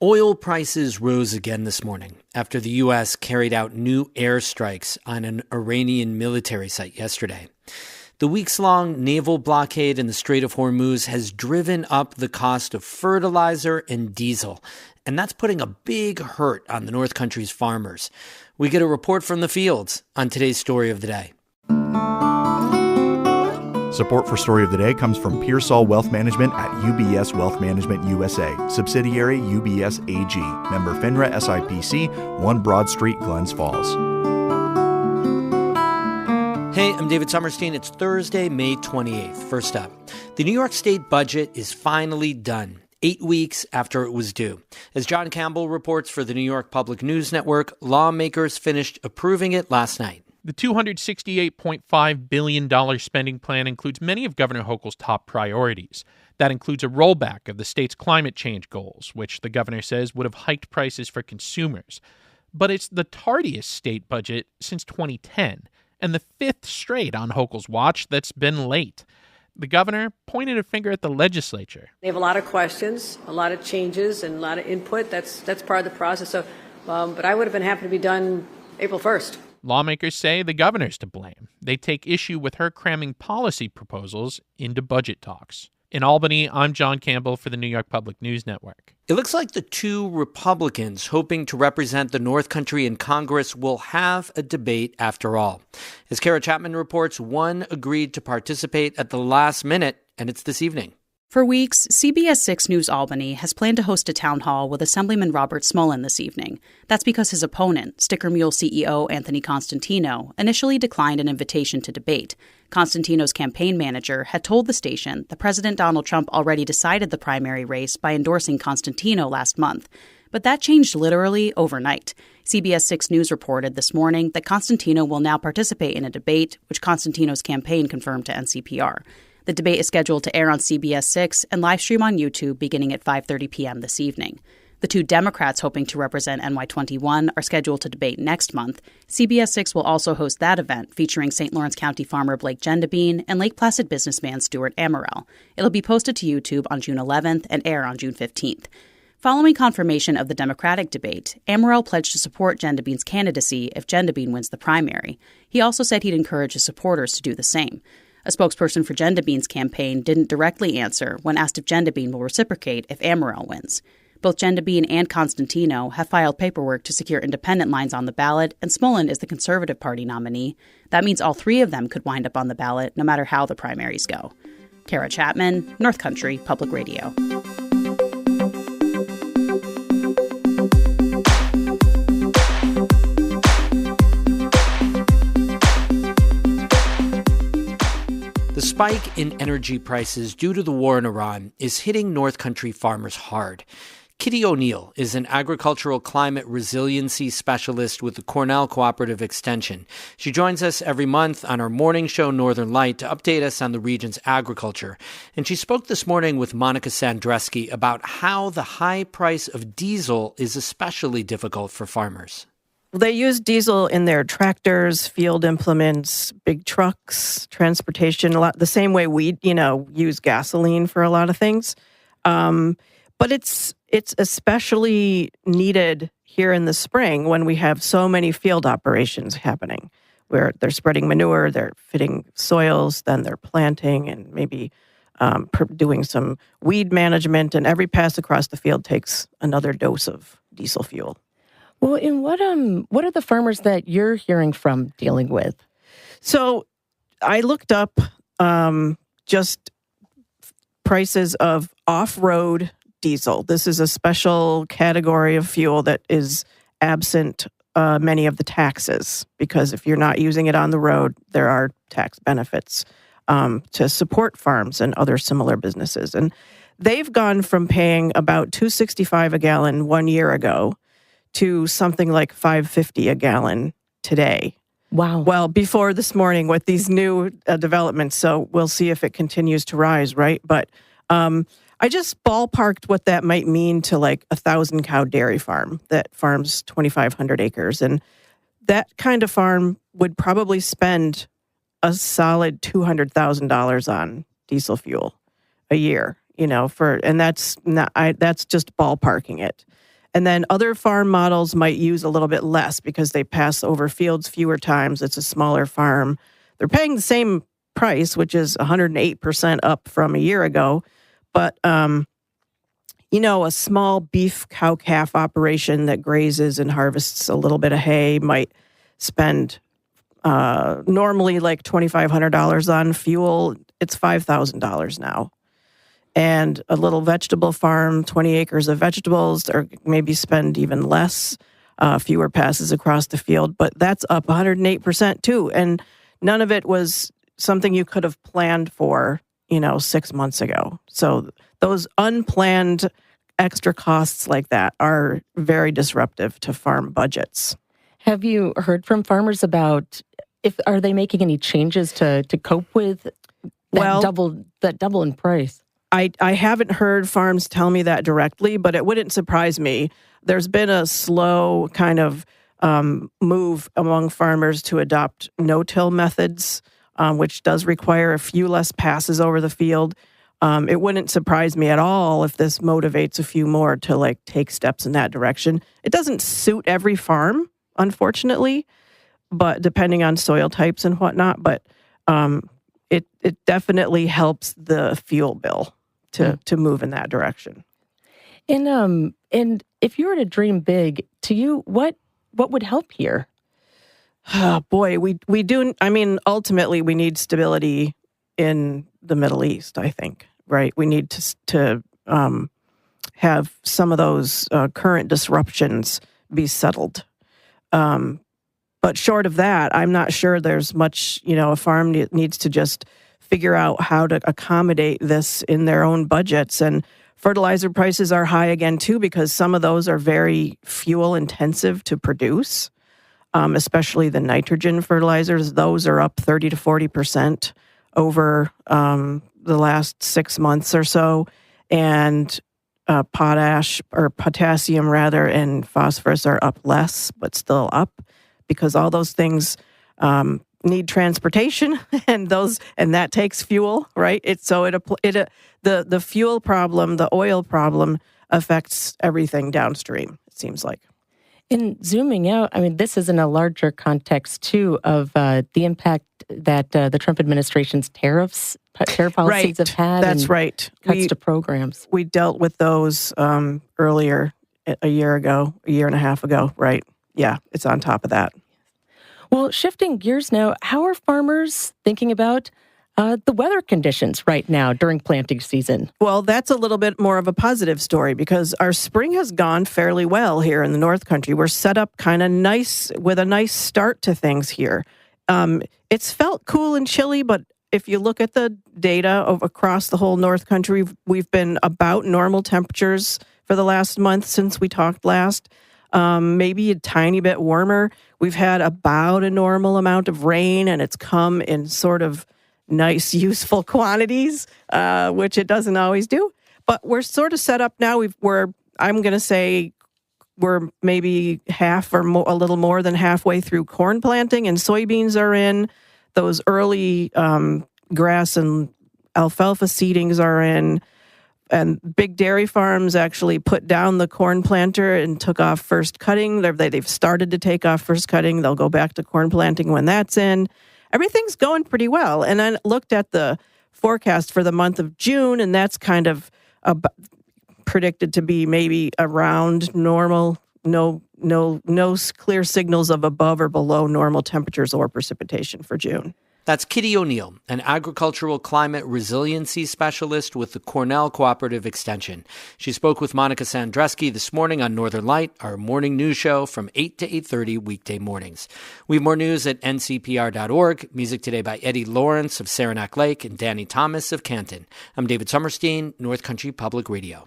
Oil prices rose again this morning after the U.S. carried out new airstrikes on an Iranian military site yesterday. The weeks-long naval blockade in the Strait of Hormuz has driven up the cost of fertilizer and diesel, and that's putting a big hurt on the North Country's farmers. We get a report from the fields on today's Story of the Day. Support for Story of the Day comes from Pearsall Wealth Management at UBS Wealth Management USA, subsidiary UBS AG, member FINRA SIPC, 1 Broad Street, Glens Falls. Hey, I'm David Sommerstein. It's Thursday, May 28th. First up, the New York State budget is finally done, 8 weeks after it was due. As John Campbell reports for the New York Public News Network, lawmakers finished approving it last night. The $268.5 billion spending plan includes many of Governor Hochul's top priorities. That includes a rollback of the state's climate change goals, which the governor says would have hiked prices for consumers. But it's the tardiest state budget since 2010, and the 5th straight on Hochul's watch that's been late. The governor pointed a finger at the legislature. They have a lot of questions, a lot of changes, and a lot of input. That's part of the process. So, but I would have been happy to be done April 1st. Lawmakers say the governor's to blame. They take issue with her cramming policy proposals into budget talks. In Albany, I'm John Campbell for the New York Public News Network. It looks like the 2 Republicans hoping to represent the North Country in Congress will have a debate after all. As Kara Chapman reports, one agreed to participate at the last minute, and it's this evening. For weeks, CBS 6 News Albany has planned to host a town hall with Assemblyman Robert Smullen this evening. That's because his opponent, Sticker Mule CEO Anthony Constantino, initially declined an invitation to debate. Constantino's campaign manager had told the station that President Donald Trump already decided the primary race by endorsing Constantino last month. But that changed literally overnight. CBS 6 News reported this morning that Constantino will now participate in a debate, which Constantino's campaign confirmed to NCPR. The debate is scheduled to air on CBS 6 and live stream on YouTube beginning at 5:30 p.m. this evening. The 2 Democrats hoping to represent NY21 are scheduled to debate next month. CBS 6 will also host that event featuring St. Lawrence County farmer Blake Gendabine and Lake Placid businessman Stuart Amaral. It'll be posted to YouTube on June 11th and air on June 15th. Following confirmation of the Democratic debate, Amaral pledged to support Gendabine's candidacy if Gendabine wins the primary. He also said he'd encourage his supporters to do the same. A spokesperson for Gendabine's campaign didn't directly answer when asked if Gendabine will reciprocate if Amaral wins. Both Gendabine and Constantino have filed paperwork to secure independent lines on the ballot, and Smullen is the Conservative Party nominee. That means all 3 of them could wind up on the ballot no matter how the primaries go. Kara Chapman, North Country Public Radio. The spike in energy prices due to the war in Iran is hitting North Country farmers hard. Kitty O'Neill is an agricultural climate resiliency specialist with the Cornell Cooperative Extension. She joins us every month on our morning show, Northern Light, to update us on the region's agriculture. And she spoke this morning with Monica Sandreski about how the high price of diesel is especially difficult for farmers. They use diesel in their tractors, field implements, big trucks, transportation, a lot the same way we, use gasoline for a lot of things. But it's especially needed here in the spring when we have so many field operations happening, where they're spreading manure, they're fitting soils, then they're planting and maybe doing some weed management, and every pass across the field takes another dose of diesel fuel. Well, and what are the farmers that you're hearing from dealing with? So I looked up just prices of off-road diesel. This is a special category of fuel that is absent many of the taxes, because if you're not using it on the road, there are tax benefits to support farms and other similar businesses. And they've gone from paying about $2.65 a gallon 1 year ago to something like $5.50 a gallon today. Wow. Well, before this morning with these new developments, so we'll see if it continues to rise, right? But I just ballparked what that might mean to like a 1,000-cow dairy farm that farms 2,500 acres. And that kind of farm would probably spend a solid $200,000 on diesel fuel a year. and that's not, that's just ballparking it. And then other farm models might use a little bit less because they pass over fields fewer times. It's a smaller farm. They're paying the same price, which is 108% up from a year ago. But, a small beef cow-calf operation that grazes and harvests a little bit of hay might spend normally like $2,500 on fuel. It's $5,000 now. And a little vegetable farm, 20 acres of vegetables, or maybe spend even less, fewer passes across the field. But that's up 108% too. And none of it was something you could have planned for, 6 months ago. So those unplanned extra costs like that are very disruptive to farm budgets. Have you heard from farmers about are they making any changes to cope with that double in price? I haven't heard farms tell me that directly, but it wouldn't surprise me. There's been a slow kind of move among farmers to adopt no-till methods, which does require a few less passes over the field. It wouldn't surprise me at all if this motivates a few more to take steps in that direction. It doesn't suit every farm, unfortunately, but depending on soil types and whatnot. But it definitely helps the fuel bill to move in that direction. And if you were to dream big, to you, what would help here? Oh, boy, we do. I mean, ultimately, we need stability in the Middle East, I think, right? We need to have some of those current disruptions be settled. But short of that, I'm not sure there's much, a farm needs to just figure out how to accommodate this in their own budgets. And fertilizer prices are high again, too, because some of those are very fuel intensive to produce, especially the nitrogen fertilizers. Those are up 30 to 40% over the last 6 months or so. And potassium and phosphorus are up less, but still up, because all those things need transportation, and that takes fuel, right? The fuel problem, the oil problem, affects everything downstream, it seems like. In zooming out, I mean, this is in a larger context too of the impact that the Trump administration's tariff policies have had. That's right. Cuts to programs. We dealt with those earlier, a year and a half ago, right? Yeah, it's on top of that. Well, shifting gears now, how are farmers thinking about the weather conditions right now during planting season? Well, that's a little bit more of a positive story because our spring has gone fairly well here in the North Country. We're set up kind of nice with a nice start to things here. It's felt cool and chilly, but if you look at the data across the whole North Country, we've been about normal temperatures for the last month since we talked last. Maybe a tiny bit warmer. We've had about a normal amount of rain, and it's come in sort of nice, useful quantities, which it doesn't always do. But we're sort of set up now. I'm going to say we're maybe half or a little more than halfway through corn planting, and soybeans are in. Those early grass and alfalfa seedings are in. And big dairy farms actually put down the corn planter and took off first cutting. They've started to take off first cutting. They'll go back to corn planting when that's in. Everything's going pretty well. And I looked at the forecast for the month of June, and that's kind of predicted to be maybe around normal. No clear signals of above or below normal temperatures or precipitation for June. That's Kitty O'Neill, an agricultural climate resiliency specialist with the Cornell Cooperative Extension. She spoke with Monica Sandreski this morning on Northern Light, our morning news show from 8 to 8:30 weekday mornings. We have more news at ncpr.org. Music today by Eddie Lawrence of Saranac Lake and Danny Thomas of Canton. I'm David Summerstein, North Country Public Radio.